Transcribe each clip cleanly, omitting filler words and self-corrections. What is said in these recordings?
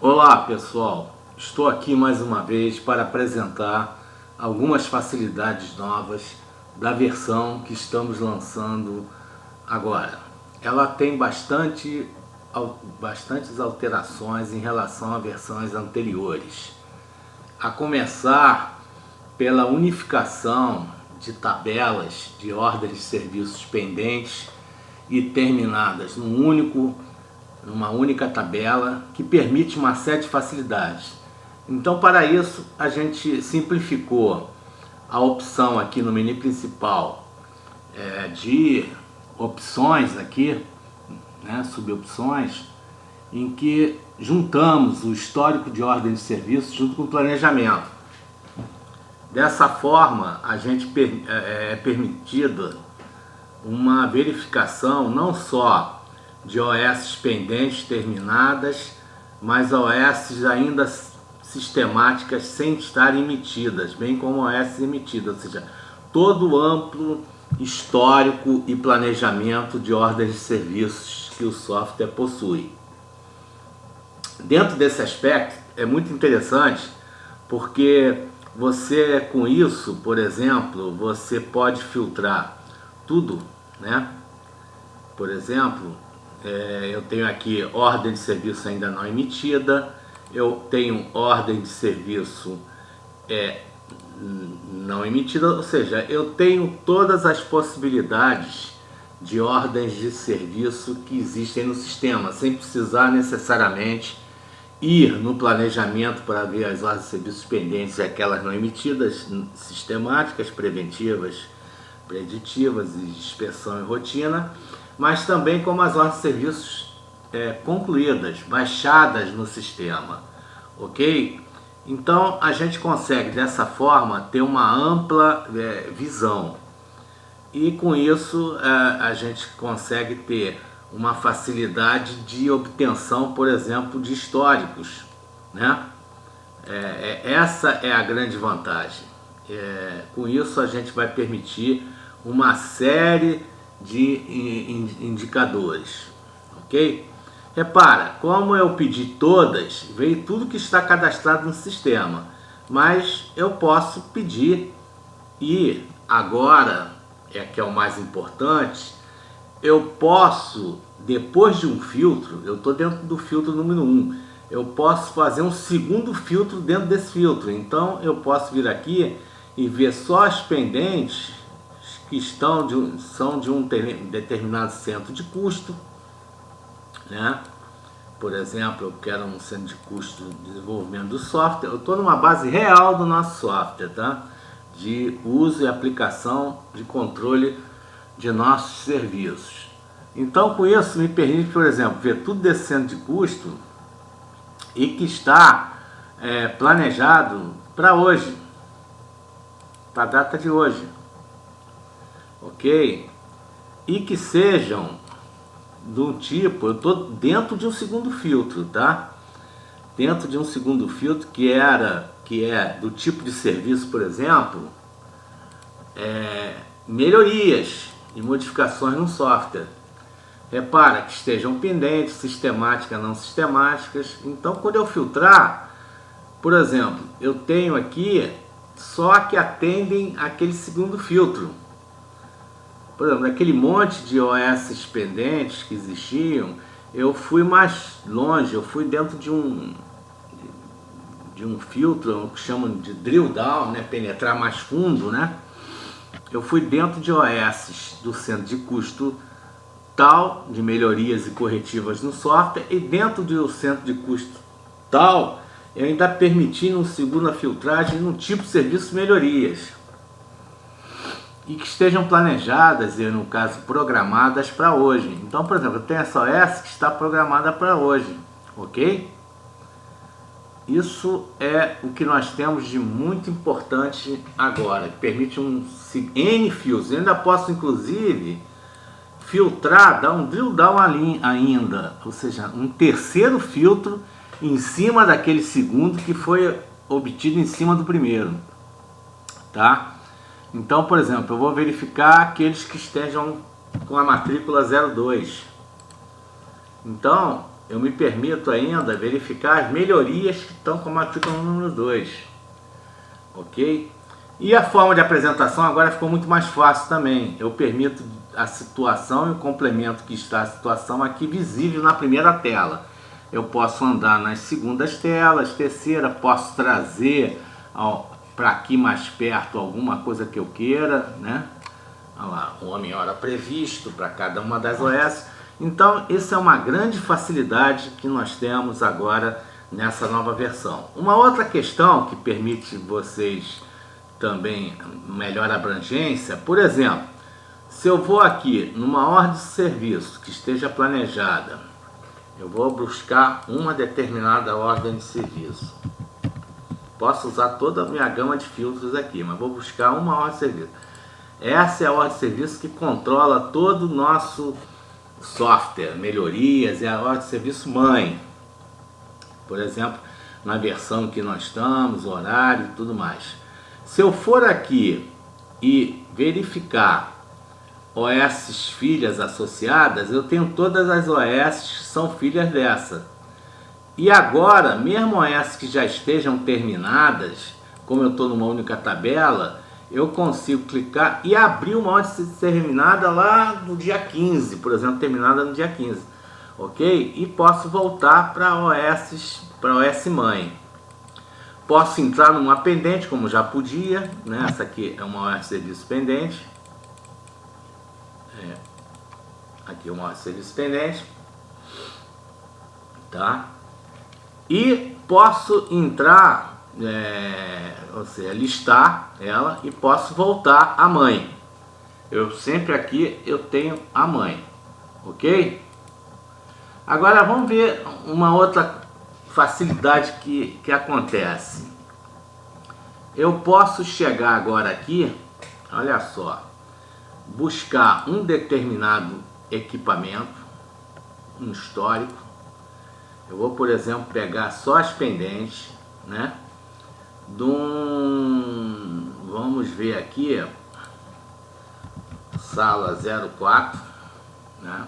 Olá pessoal, estou aqui mais uma vez para apresentar algumas facilidades novas da versão que estamos lançando agora. Ela tem bastantes alterações em relação a versões anteriores, a começar pela unificação de tabelas de ordens de serviços pendentes e terminadas numa única tabela, que permite uma série de facilidades. Então, para isso, a gente simplificou a opção aqui no menu principal de opções aqui, né, subopções, em que juntamos o histórico de ordem de serviço junto com o planejamento. Dessa forma, a gente é permitida uma verificação não só de OS pendentes terminadas, mas OS ainda sistemáticas sem estar emitidas, bem como OS emitidas, ou seja, todo o amplo histórico e planejamento de ordens de serviços que o software possui. Dentro desse aspecto é muito interessante, porque você com isso, por exemplo, você pode filtrar tudo, né? Por exemplo, eu tenho aqui ordem de serviço ainda não emitida, eu tenho ordem de serviço não emitida, ou seja, eu tenho todas as possibilidades de ordens de serviço que existem no sistema, sem precisar necessariamente ir no planejamento para ver as ordens de serviços pendentes e aquelas não emitidas, sistemáticas, preventivas, preditivas e de inspeção e rotina, mas também como as ordens de serviços concluídas, baixadas no sistema, ok? Então a gente consegue dessa forma ter uma ampla visão, e com isso a gente consegue ter uma facilidade de obtenção, por exemplo, de históricos, né? Essa é a grande vantagem. Com isso a gente vai permitir uma série de indicadores, ok? Repara, como eu pedi todas, veio tudo que está cadastrado no sistema, mas eu posso pedir, e agora que é o mais importante, eu posso, depois de um filtro, eu estou dentro do filtro número 1, eu posso fazer um segundo filtro dentro desse filtro. Então eu posso vir aqui e ver só as pendentes que são de um determinado centro de custo, né? Por exemplo, eu quero um centro de custo de desenvolvimento do software. Eu estou numa base real do nosso software, tá? De uso e aplicação de controle de nossos serviços. Então, com isso, me permite, por exemplo, ver tudo desse centro de custo e que está planejado para hoje, para a data de hoje, ok? E que sejam do tipo, eu estou dentro de um segundo filtro, tá? Dentro de um segundo filtro que é do tipo de serviço, por exemplo, melhorias e modificações no software. Repara que estejam pendentes, sistemáticas, não sistemáticas. Então, quando eu filtrar, por exemplo, eu tenho aqui só que atendem aquele segundo filtro. Por exemplo, aquele monte de OS pendentes que existiam, eu fui mais longe, eu fui dentro de um filtro que chamam de drill down, né, penetrar mais fundo, né? Eu fui dentro de OS do centro de custo tal, de melhorias e corretivas no software, e dentro do centro de custo tal, eu ainda permiti uma segunda filtragem no tipo de serviço melhorias, e que estejam planejadas e, no caso, programadas para hoje. Então, por exemplo, eu tenho essa OS que está programada para hoje, ok? Isso é o que nós temos de muito importante agora, que permite N fios. Eu ainda posso, inclusive, filtrar, dar um drill down ainda, ou seja, um terceiro filtro em cima daquele segundo que foi obtido em cima do primeiro, tá? Então, por exemplo, eu vou verificar aqueles que estejam com a matrícula 02. Então, eu me permito ainda verificar as melhorias que estão como artigo número 2. Ok? E a forma de apresentação agora ficou muito mais fácil também. Eu permito a situação e o complemento que está a situação aqui visível na primeira tela. Eu posso andar nas segundas telas, terceira, posso trazer para aqui mais perto alguma coisa que eu queira, né? Olha lá, o homem hora previsto para cada uma das OS. Então, isso é uma grande facilidade que nós temos agora nessa nova versão. Uma outra questão que permite vocês também melhor abrangência, por exemplo, se eu vou aqui numa ordem de serviço que esteja planejada, eu vou buscar uma determinada ordem de serviço. Posso usar toda a minha gama de filtros aqui, mas vou buscar uma ordem de serviço. Essa é a ordem de serviço que controla todo o nosso software, melhorias, é a ordem de serviço mãe. Por exemplo, na versão que nós estamos, horário e tudo mais. Se eu for aqui e verificar OS filhas associadas, eu tenho todas as OS que são filhas dessa. E agora, mesmo OS que já estejam terminadas, como eu estou numa única tabela, eu consigo clicar e abrir uma OS terminada lá no dia 15, por exemplo, terminada no dia 15. Ok? E posso voltar para OS mãe. Posso entrar numa pendente, como já podia, né? Essa aqui é uma OS serviço pendente. Aqui é uma OS serviço pendente. Tá? E posso entrar, ou seja, listar ela e posso voltar à mãe. Eu sempre aqui eu tenho a mãe. Ok? Agora vamos ver uma outra facilidade que acontece. Eu posso chegar agora aqui, olha só, buscar um determinado equipamento, um histórico. Eu vou, por exemplo, pegar só as pendentes, né? Vamos ver aqui, sala 04, né?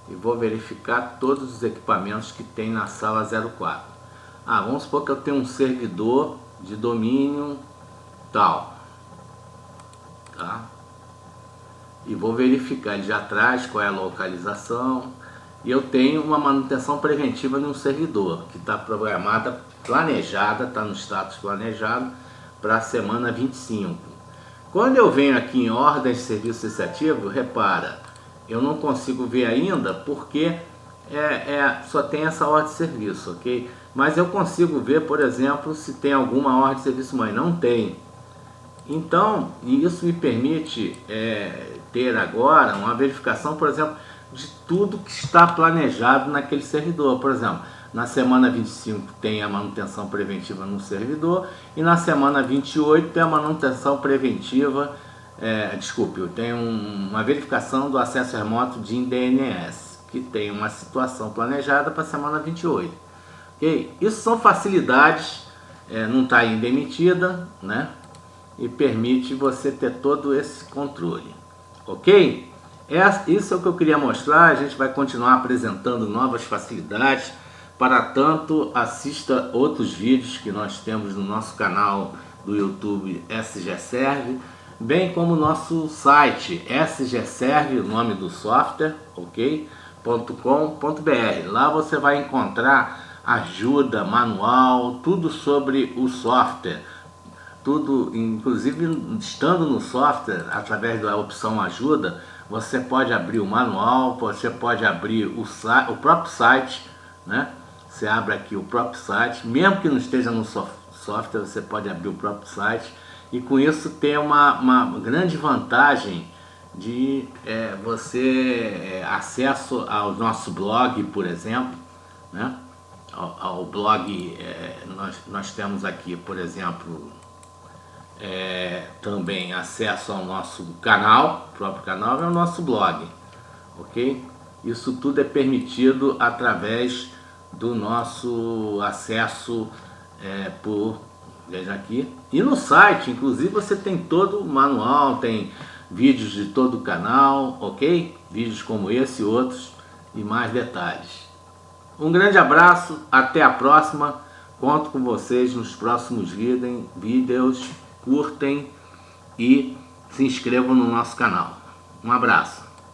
E vou verificar todos os equipamentos que tem na sala 04. Vamos supor que eu tenho um servidor de domínio tal, tá? E vou verificar, ele já traz qual é a localização. E eu tenho uma manutenção preventiva no servidor, que está programada, planejada, está no status planejado para a semana 25. Quando eu venho aqui em ordem de serviço iniciativo, repara, eu não consigo ver ainda porque só tem essa ordem de serviço, ok? Mas eu consigo ver, por exemplo, se tem alguma ordem de serviço mãe. Não tem. Então, isso me permite ter agora uma verificação, por exemplo, de tudo que está planejado naquele servidor. Por exemplo, na semana 25 tem a manutenção preventiva no servidor e na semana 28 tem a manutenção preventiva, tem uma verificação do acesso remoto de DNS, que tem uma situação planejada para a semana 28. Okay? Isso são facilidades, não está ainda emitida, né? E permite você ter todo esse controle. Ok? Isso é o que eu queria mostrar. A gente vai continuar apresentando novas facilidades. Para tanto, assista outros vídeos que nós temos no nosso canal do YouTube SGServe, bem como o nosso site SGServe, o nome do software, ok? .com.br. Lá você vai encontrar ajuda, manual, tudo sobre o software. Tudo, inclusive estando no software, através da opção ajuda, você pode abrir o manual, você pode abrir o próprio site, né? Você abre aqui o próprio site, mesmo que não esteja no software, você pode abrir o próprio site, e com isso tem uma grande vantagem de você acesso ao nosso blog, por exemplo, né? Ao blog, nós temos aqui, por exemplo, também acesso ao nosso canal, o próprio canal é o nosso blog, ok? Isso tudo é permitido através do nosso acesso veja aqui, e no site, inclusive, você tem todo o manual, tem vídeos de todo o canal, ok? Vídeos como esse e outros, e mais detalhes. Um grande abraço, até a próxima. Conto com vocês nos próximos vídeos. Curtem e se inscrevam no nosso canal. Um abraço.